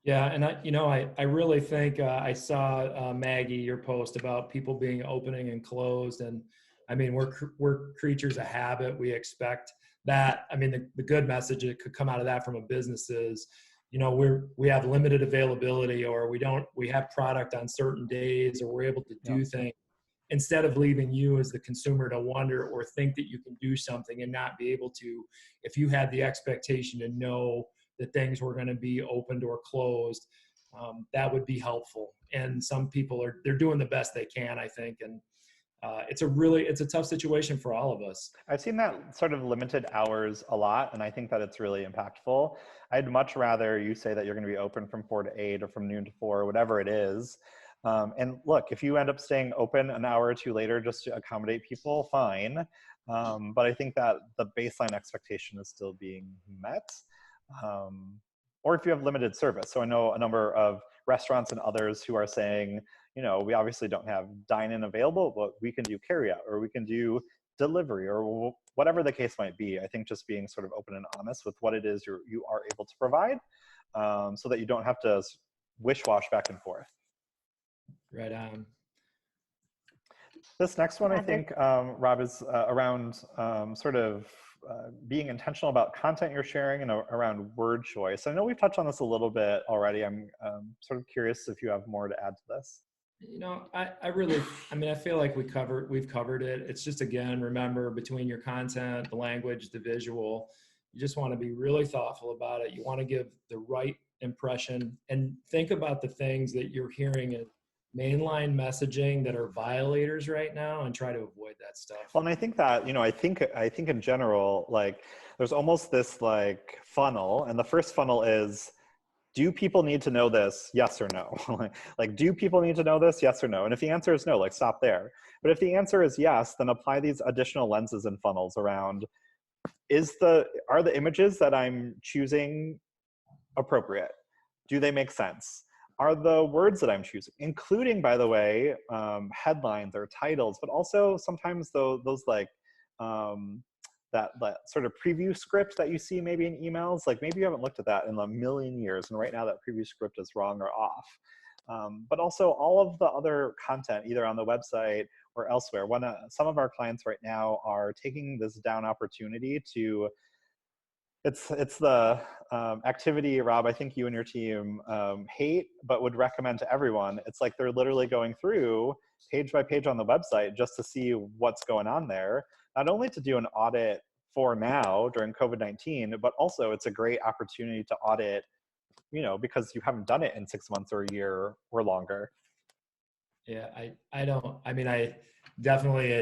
Yeah, and I really think I saw Maggie your post about people being opening and closed, and I mean we're creatures of habit. We expect that. I mean the good message that could come out of that from a business is, we have limited availability, or we have product on certain days, or we're able to Yeah. do things instead of leaving you as the consumer to wonder or think that you can do something and not be able to. If you had the expectation to know that things were going to be opened or closed, that would be helpful. And some people they're doing the best they can, I think. And it's a tough situation for all of us. I've seen that sort of limited hours a lot, and I think that it's really impactful. I'd much rather you say that you're going to be open from 4 to 8 or from noon to 4, whatever it is. And look, if you end up staying open an hour or two later just to accommodate people, fine. But I think that the baseline expectation is still being met. Or if you have limited service. So I know a number of restaurants and others who are saying, we obviously don't have dine-in available, but we can do carryout, or we can do delivery, or whatever the case might be. I think just being sort of open and honest with what it is you are able to provide, so that you don't have to wish-wash back and forth. Right on. This next one, I think, Rob, is around sort of being intentional about content you're sharing and around word choice. I know we've touched on this a little bit already. I'm sort of curious if you have more to add to this. I feel like we've covered it. It's just, again, remember, between your content, the language, the visual, you just want to be really thoughtful about it. You want to give the right impression, and think about the things that you're hearing in mainline messaging that are violators right now, and try to avoid that stuff. Well, and I think that, I think in general, like, there's almost this like funnel, and the first funnel is, do people need to know this? Yes or no? Like, do people need to know this? Yes or no? And if the answer is no, like, stop there. But if the answer is yes, then apply these additional lenses and funnels around, are the images that I'm choosing appropriate? Do they make sense? Are the words that I'm choosing, including, by the way, headlines or titles, but also sometimes those like, that sort of preview script that you see maybe in emails, like maybe you haven't looked at that in a million years, and right now that preview script is wrong or off. But also all of the other content, either on the website or elsewhere. Some of our clients right now are taking this down opportunity to, it's the activity, Rob, I think you and your team hate, but would recommend to everyone. It's like they're literally going through page by page on the website just to see what's going on there. Not only to do an audit for now during COVID-19, but also it's a great opportunity to audit, because you haven't done it in 6 months or a year or longer. Yeah, I definitely,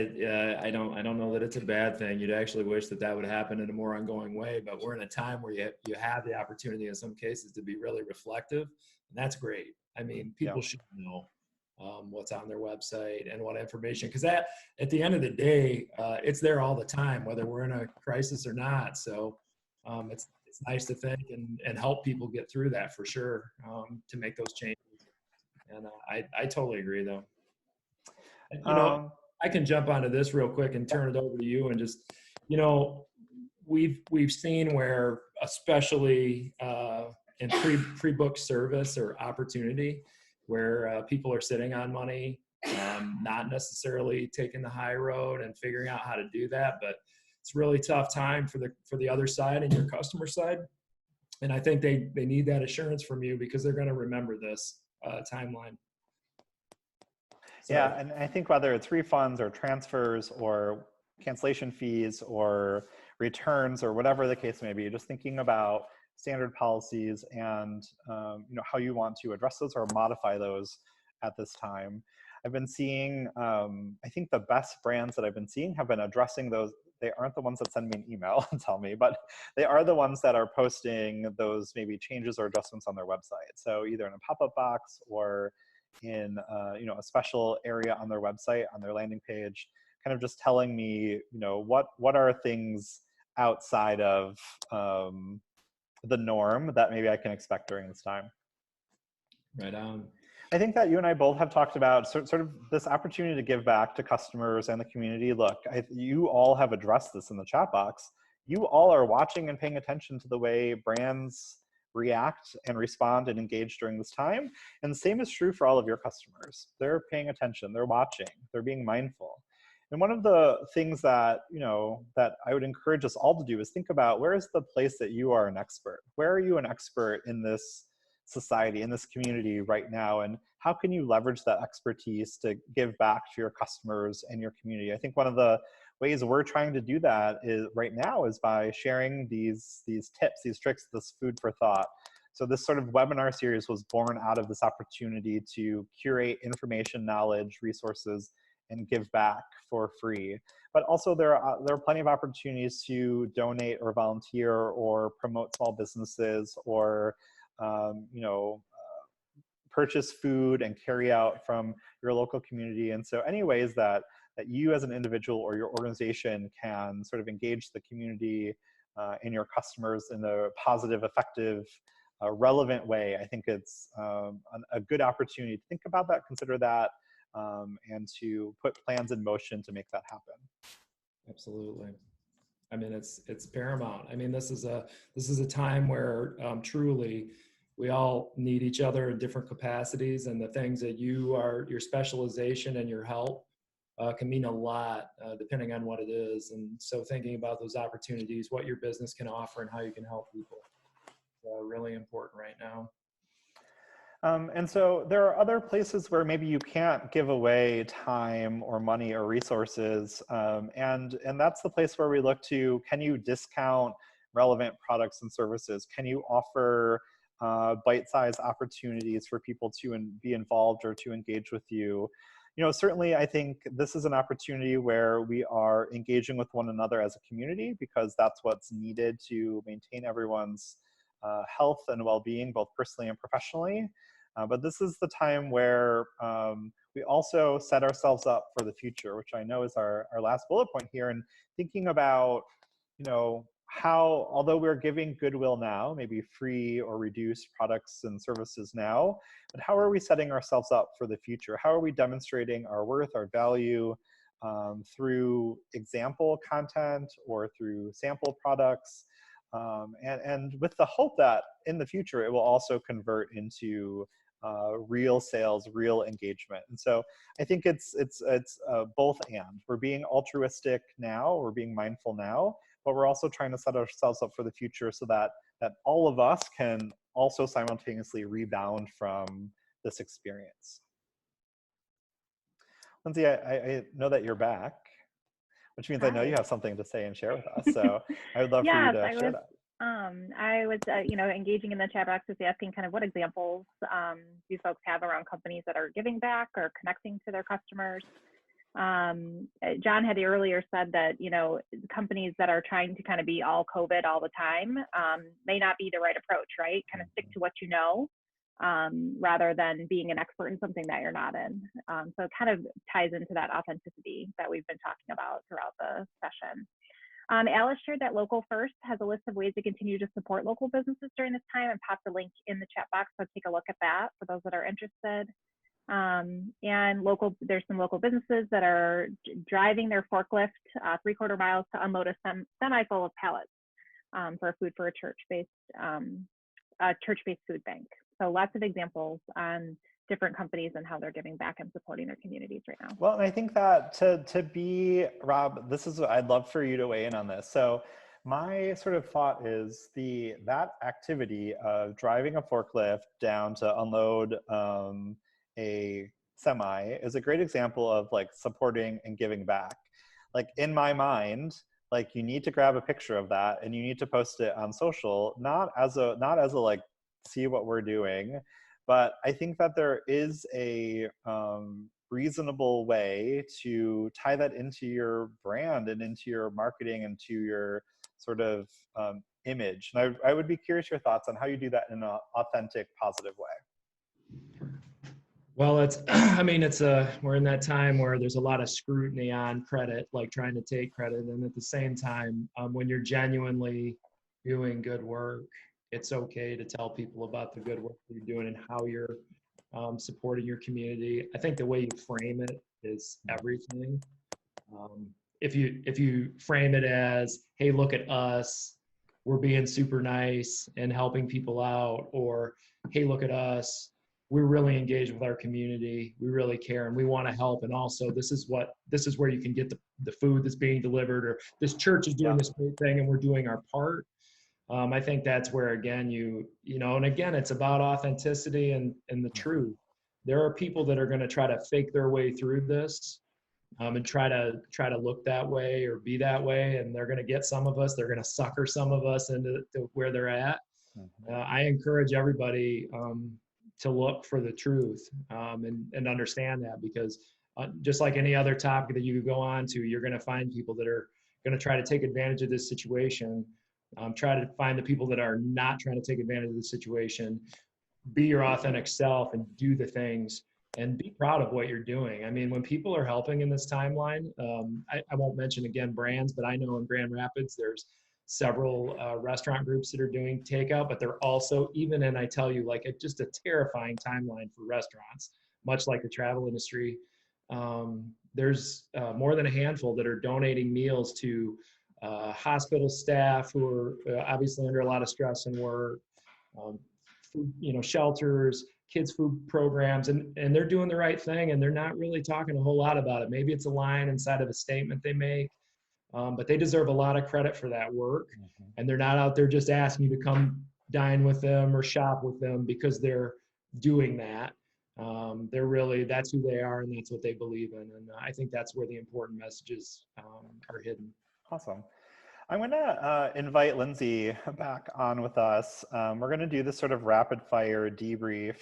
I don't know that it's a bad thing. You'd actually wish that would happen in a more ongoing way, but we're in a time where you have the opportunity in some cases to be really reflective, and that's great. I mean, people should know what's on their website and what information, because that, at the end of the day, it's there all the time, whether we're in a crisis or not. So it's nice to think and help people get through that, for sure, to make those changes. And I totally agree, though. I can jump onto this real quick and turn it over to you, and just, we've seen where, especially in pre-booked service or opportunity, where people are sitting on money, not necessarily taking the high road and figuring out how to do that, but it's a really tough time for the other side and your customer side. And I think they need that assurance from you, because they're going to remember this timeline. So, yeah, and I think whether it's refunds or transfers or cancellation fees or returns or whatever the case may be, just thinking about standard policies and how you want to address those or modify those at this time. I've been seeing, I think the best brands that I've been seeing have been addressing those. They aren't the ones that send me an email and tell me, but they are the ones that are posting those maybe changes or adjustments on their website. So either in a pop-up box or in a special area on their website, on their landing page, kind of just telling me, what are things outside of the norm that maybe I can expect during this time. Right on. I think that you and I both have talked about sort of this opportunity to give back to customers and the community. Look, you all have addressed this in the chat box. You all are watching and paying attention to the way brands react and respond and engage during this time. And the same is true for all of your customers. They're paying attention, they're watching, they're being mindful. And one of the things that, that I would encourage us all to do is think about, where is the place that you are an expert? Where are you an expert in this society, in this community right now? And how can you leverage that expertise to give back to your customers and your community? I think one of the ways we're trying to do that is right now is by sharing these tips, these tricks, this food for thought. So this sort of webinar series was born out of this opportunity to curate information, knowledge, resources, and give back for free. But also there are plenty of opportunities to donate or volunteer or promote small businesses or purchase food and carry out from your local community. And so any ways that you as an individual or your organization can sort of engage the community and your customers in a positive, effective, relevant way, I think it's a good opportunity to think about that, consider that, and to put plans in motion to make that happen. Absolutely. I mean, it's paramount. I mean, this is a time where truly we all need each other in different capacities, and the things that your specialization and your help can mean a lot depending on what it is. And so thinking about those opportunities, what your business can offer and how you can help people, really important right now. And so there are other places where maybe you can't give away time or money or resources. And that's the place where we look to, can you discount relevant products and services? Can you offer bite-sized opportunities for people to be involved or to engage with you? Certainly I think this is an opportunity where we are engaging with one another as a community, because that's what's needed to maintain everyone's health and well-being, both personally and professionally. But this is the time where we also set ourselves up for the future, which I know is our last bullet point here, and thinking about, how, although we're giving goodwill now, maybe free or reduced products and services now, but how are we setting ourselves up for the future? How are we demonstrating our worth, our value through example content or through sample products? And with the hope that in the future, it will also convert into real sales, real engagement. And so I think it's both and. We're being altruistic now, we're being mindful now, but we're also trying to set ourselves up for the future so that all of us can also simultaneously rebound from this experience. Lindsay, I know that you're back, which means I know you have something to say and share with us. So I would love for you to share that. I was, engaging in the chat box, just asking kind of what examples do folks have around companies that are giving back or connecting to their customers. John had earlier said that, companies that are trying to kind of be all COVID all the time may not be the right approach, right? Kind of stick to what you know, rather than being an expert in something that you're not in. So it kind of ties into that authenticity that we've been talking about throughout the session. Alice shared that Local First has a list of ways to continue to support local businesses during this time, and popped the link in the chat box, so take a look at that for those that are interested. And there's some local businesses that are driving their forklift 3/4 miles to unload a semi full of pallets for food for a church-based food bank. So lots of examples on different companies and how they're giving back and supporting their communities right now. Well, and I think that to be, Rob, I'd love for you to weigh in on this. So my sort of thought is that activity of driving a forklift down to unload a semi is a great example of like supporting and giving back. Like in my mind, like you need to grab a picture of that and you need to post it on social, not as a like, see what we're doing. But I think that there is a reasonable way to tie that into your brand and into your marketing and to your sort of image. And I would be curious your thoughts on how you do that in an authentic, positive way. Well, we're in that time where there's a lot of scrutiny on credit, like trying to take credit. And at the same time, when you're genuinely doing good work, it's okay to tell people about the good work you're doing and how you're supporting your community. I think the way you frame it is everything. If you frame it as, hey, look at us, we're being super nice and helping people out, or, hey, look at us. We're really engaged with our community. We really care and we want to help. And also this is where you can get the food that's being delivered, or this church is doing Yeah. this great thing and we're doing our part. I think that's where, again, and again, it's about authenticity and the truth. There are people that are going to try to fake their way through this, and try to look that way or be that way. And they're going to get some of us, they're going to sucker some of us into where they're at. I encourage everybody to look for the truth, and understand that, because just like any other topic that you could go on to, you're going to find people that are going to try to take advantage of this situation. Try to find the people that are not trying to take advantage of the situation. Be your authentic self and do the things and be proud of what you're doing. I mean, when people are helping in this timeline, I won't mention again brands, but I know in Grand Rapids, there's several restaurant groups that are doing takeout, but they're also, even, and I tell you, like, just a terrifying timeline for restaurants, much like the travel industry. There's more than a handful that are donating meals to hospital staff who are obviously under a lot of stress and work, food, shelters, kids food programs, and they're doing the right thing, and they're not really talking a whole lot about it. Maybe it's a line inside of a statement they make, but they deserve a lot of credit for that work. And they're not out there just asking you to come dine with them or shop with them because they're doing that. They're really, that's who they are and that's what they believe in. And I think that's where the important messages are hidden. Awesome. I'm going to invite Lindsay back on with us. We're going to do this sort of rapid fire debrief,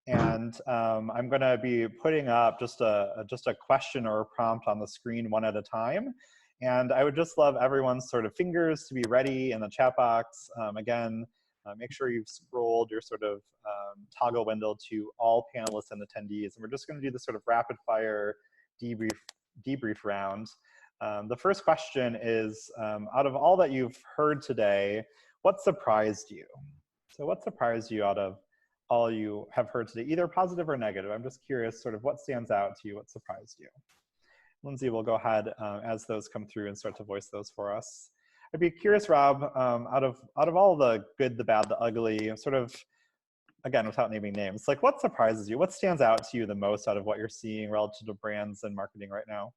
and I'm going to be putting up just a question or a prompt on the screen one at a time. And I would just love everyone's sort of fingers to be ready in the chat box. Again, make sure you've scrolled your sort of toggle window to all panelists and attendees. And we're just going to do this sort of rapid fire debrief round. The first question is, out of all that you've heard today, what surprised you? So what surprised you out of all you have heard today, either positive or negative? I'm just curious sort of what stands out to you, what surprised you? Lindsay will go ahead as those come through and start to voice those for us. I'd be curious, Rob, out of all the good, the bad, the ugly, sort of, again, without naming names, like what surprises you? What stands out to you the most out of what you're seeing relative to brands and marketing right now?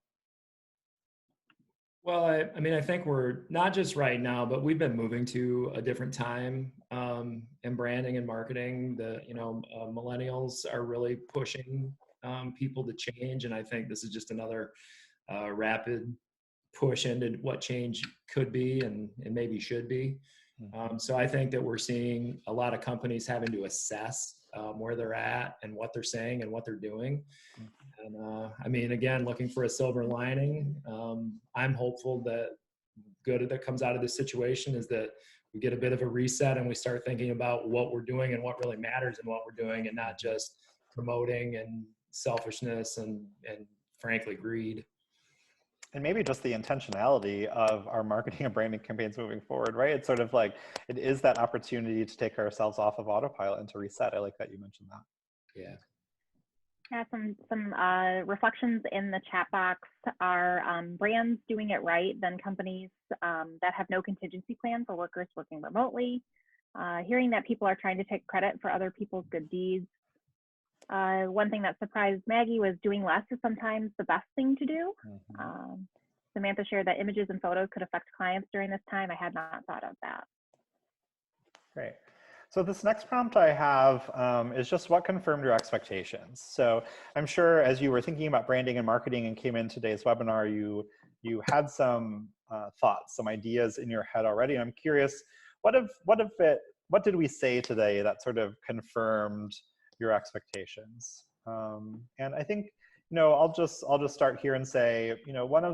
Well, I mean, I think we're not just right now, but we've been moving to a different time in branding and marketing. Millennials are really pushing people to change, and I think this is just another rapid push into what change could be and maybe should be. So I think that we're seeing a lot of companies having to assess where they're at and what they're saying and what they're doing. And I mean, again, looking for a silver lining. I'm hopeful that good that comes out of this situation is that we get a bit of a reset and we start thinking about what we're doing and what really matters in what we're doing, and not just promoting and selfishness and frankly greed. And maybe just the intentionality of our marketing and branding campaigns moving forward, right? It's sort of like, it is that opportunity to take ourselves off of autopilot and to reset. I like that you mentioned that. Yeah. Yeah, some reflections in the chat box are brands doing it right, then companies that have no contingency plan for workers working remotely, hearing that people are trying to take credit for other people's good deeds. One thing that surprised Maggie was doing less is sometimes the best thing to do. Samantha shared that images and photos could affect clients during this time. I had not thought of that. Great. So this next prompt I have is just what confirmed your expectations. So I'm sure as you were thinking about branding and marketing and came in today's webinar, you had some thoughts, some ideas in your head already. And I'm curious, what did we say today that sort of confirmed your expectations? And I think, I'll just start here and say, one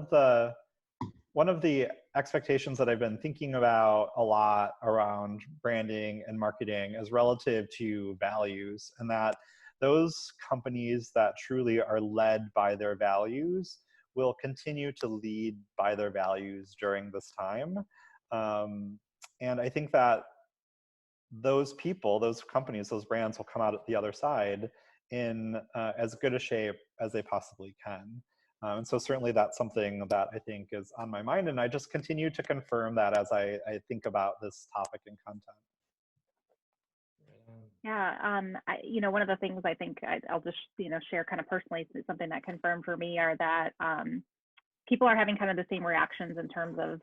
of the expectations that I've been thinking about a lot around branding and marketing is relative to values, and that those companies that truly are led by their values will continue to lead by their values during this time. And I think that those people, those companies, those brands will come out at the other side in as good a shape as they possibly can. And so certainly that's something that I think is on my mind, and I just continue to confirm that as I think about this topic and content. Yeah, one of the things I think I'll just, share kind of personally, something that confirmed for me are that people are having kind of the same reactions in terms of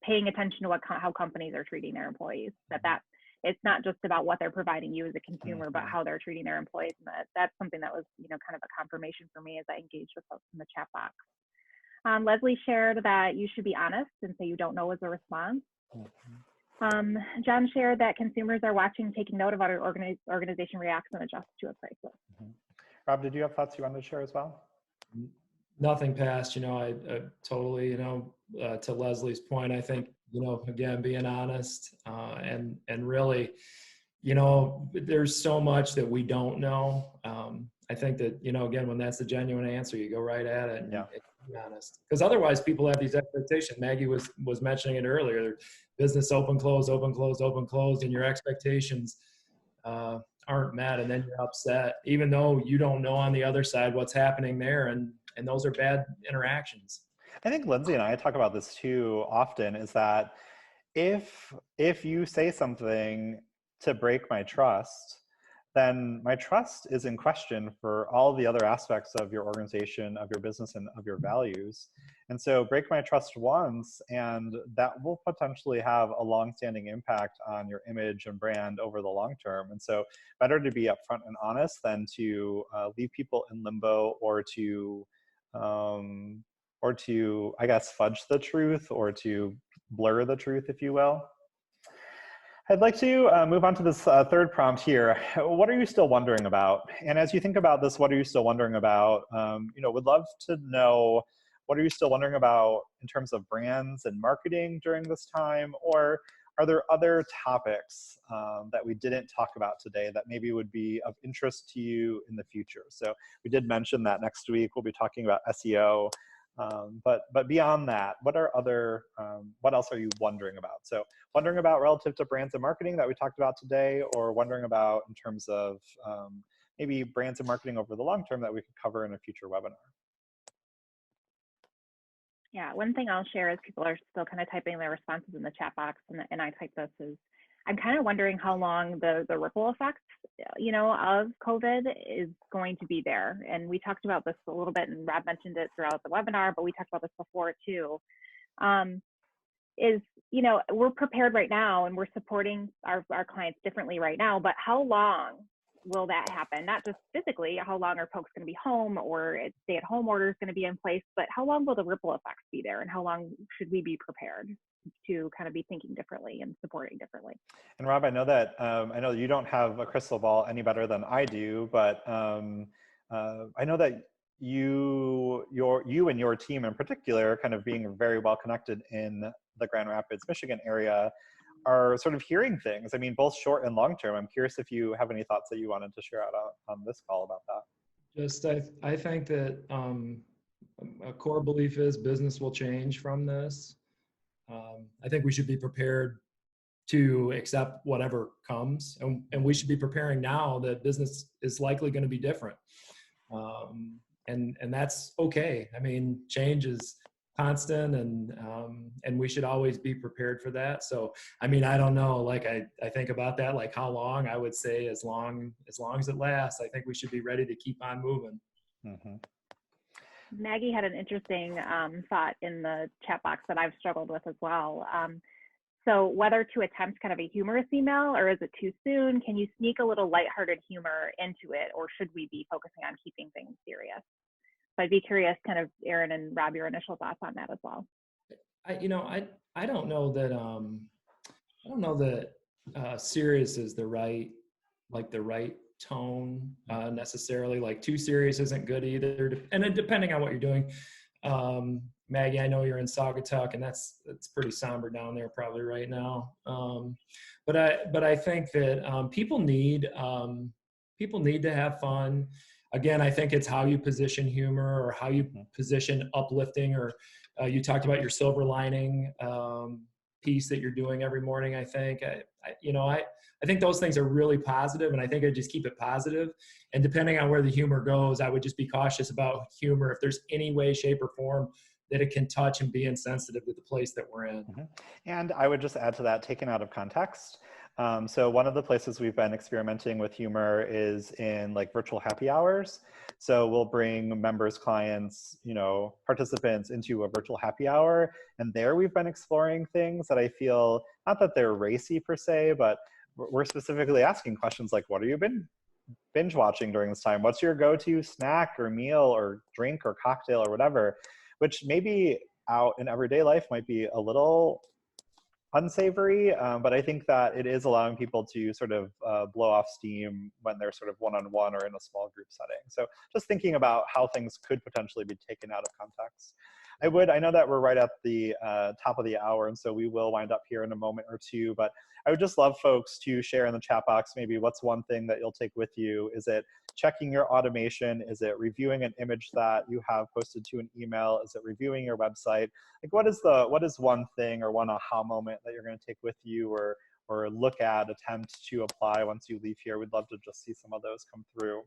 paying attention to how companies are treating their employees. That it's not just about what they're providing you as a consumer, but how they're treating their employees. And that's something that was, kind of a confirmation for me as I engaged with folks in the chat box. Leslie shared that you should be honest and say you don't know as a response. John shared that consumers are watching, taking note of how our organization reacts and adjusts to a crisis. Rob, did you have thoughts you wanted to share as well? Nothing past, I totally, to Leslie's point, I think, again, being honest and really, there's so much that we don't know. I think that, again, when that's the genuine answer, you go right at it and be honest. Because otherwise people have these expectations. Maggie was mentioning it earlier. Business open, close, open, close, open, close, and your expectations aren't met, and then you're upset, even though you don't know on the other side what's happening there, and those are bad interactions. I think Lindsay and I talk about this too often, is that if you say something to break my trust, then my trust is in question for all the other aspects of your organization, of your business, and of your values. And so break my trust once, and that will potentially have a long-standing impact on your image and brand over the long term. And so better to be upfront and honest than to leave people in limbo, or to, I guess, fudge the truth, or to blur the truth, if you will. I'd like to move on to this third prompt here. What are you still wondering about? And as you think about this, what are you still wondering about? Would love to know, what are you still wondering about in terms of brands and marketing during this time? Or are there other topics that we didn't talk about today that maybe would be of interest to you in the future? So we did mention that next week we'll be talking about SEO. But beyond that, what else are you wondering about? So wondering about relative to brands and marketing that we talked about today, or wondering about in terms of maybe brands and marketing over the long term that we could cover in a future webinar. Yeah, one thing I'll share is people are still kind of typing their responses in the chat box, and I type this, is I'm kind of wondering how long the ripple effects, of COVID is going to be there. And we talked about this a little bit, and Rob mentioned it throughout the webinar, but we talked about this before too. We're prepared right now, and we're supporting our clients differently right now, but how long will that happen? Not just physically, how long are folks going to be home, or stay-at-home orders going to be in place, but how long will the ripple effects be there, and how long should we be prepared to kind of be thinking differently and supporting differently? And Rob, I know that you don't have a crystal ball any better than I do, but I know that you and your team in particular, kind of being very well connected in the Grand Rapids, Michigan area, are sort of hearing things. I mean, both short and long term. I'm curious if you have any thoughts that you wanted to share out on this call about that. I think that a core belief is business will change from this. I think we should be prepared to accept whatever comes, and we should be preparing now that business is likely going to be different. And that's okay. I mean, change is constant, and we should always be prepared for that. So, I mean, I don't know, like I think about that, like how long. I would say as long as it lasts. I think we should be ready to keep on moving. Mm-hmm. Maggie had an interesting thought in the chat box that I've struggled with as well. So whether to attempt kind of a humorous email, or is it too soon? Can you sneak a little lighthearted humor into it, or should we be focusing on keeping things serious? So I'd be curious, kind of, Aaron and Rob, your initial thoughts on that as well. I don't know that serious is the right tone necessarily. Like too serious isn't good either, and then depending on what you're doing. Maggie, I know you're in Saugatuck, and that's pretty somber down there probably right now. But I think that people need to have fun. Again, I think it's how you position humor, or how you position uplifting, or you talked about your silver lining piece that you're doing every morning. I think, I think those things are really positive, and I think I just keep it positive. And depending on where the humor goes, I would just be cautious about humor if there's any way, shape, or form that it can touch and be insensitive to the place that we're in. Mm-hmm. And I would just add to that, taken out of context. So one of the places we've been experimenting with humor is in like virtual happy hours. So we'll bring members, clients, participants into a virtual happy hour. And there we've been exploring things that I feel, not that they're racy per se, but we're specifically asking questions like, what have you been binge watching during this time? What's your go-to snack or meal or drink or cocktail or whatever, which maybe out in everyday life might be a little unsavory, but I think that it is allowing people to sort of blow off steam when they're sort of one-on-one or in a small group setting. So just thinking about how things could potentially be taken out of context. I know that we're right at the top of the hour, and so we will wind up here in a moment or two, but I would just love folks to share in the chat box maybe what's one thing that you'll take with you. Is it checking your automation? Is it reviewing an image that you have posted to an email? Is it reviewing your website? Like what is one thing or one aha moment that you're going to take with you or look at, attempt to apply once you leave here? We'd love to just see some of those come through.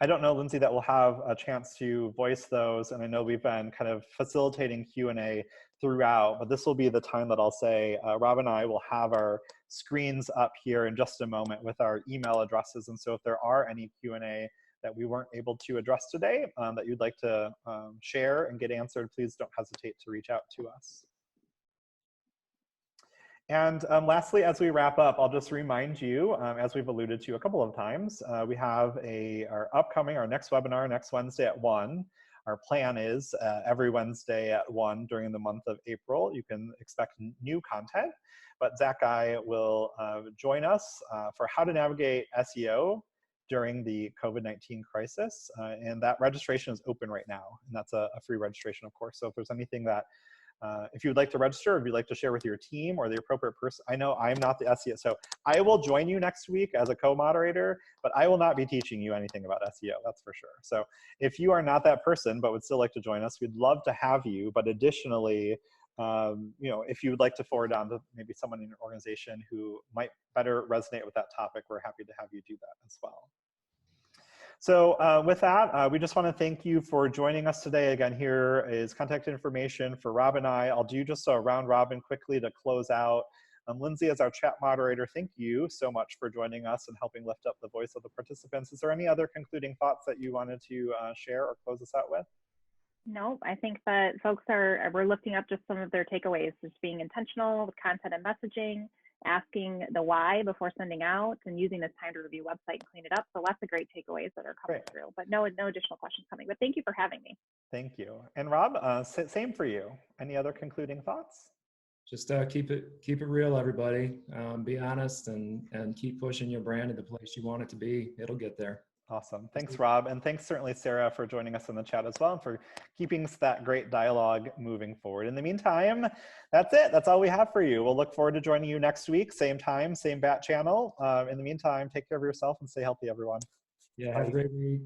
I don't know, Lindsay, that we'll have a chance to voice those, and I know we've been kind of facilitating Q&A throughout, but this will be the time that I'll say Rob and I will have our screens up here in just a moment with our email addresses, and so if there are any Q&A that we weren't able to address today that you'd like to share and get answered, please don't hesitate to reach out to us. And lastly, as we wrap up, I'll just remind you, as we've alluded to a couple of times, we have our next webinar next Wednesday at 1. Our plan is every Wednesday at 1 during the month of April. You can expect new content, but Zach Guy will join us for how to navigate SEO during the COVID-19 crisis. And that registration is open right now, and that's a free registration, of course. So if there's anything that if you would like to register, or if you'd like to share with your team or the appropriate person, I know I'm not the SEO, so I will join you next week as a co-moderator, but I will not be teaching you anything about SEO, that's for sure. So if you are not that person, but would still like to join us, we'd love to have you. But additionally, if you would like to forward on to maybe someone in your organization who might better resonate with that topic, we're happy to have you do that as well. So with that, we just want to thank you for joining us today. Again, here is contact information for Rob and I. I'll do just a round robin quickly to close out. Lindsay, as our chat moderator, thank you so much for joining us and helping lift up the voice of the participants. Is there any other concluding thoughts that you wanted to share or close us out with? No, I think that folks we're lifting up just some of their takeaways, just being intentional with content and messaging, asking the why before sending out, and using this time to review website and clean it up. So lots of great takeaways that are coming through, but no additional questions coming. But thank you for having me. Thank you. And Rob, same for you. Any other concluding thoughts? Just keep it real, everybody. Be honest and keep pushing your brand to the place you want it to be. It'll get there. Awesome. Thanks, Rob. And thanks certainly, Sarah, for joining us in the chat as well, and for keeping that great dialogue moving forward. In the meantime, that's it. That's all we have for you. We'll look forward to joining you next week, same time, same bat channel. In the meantime, take care of yourself and stay healthy, everyone. Yeah, have a great week.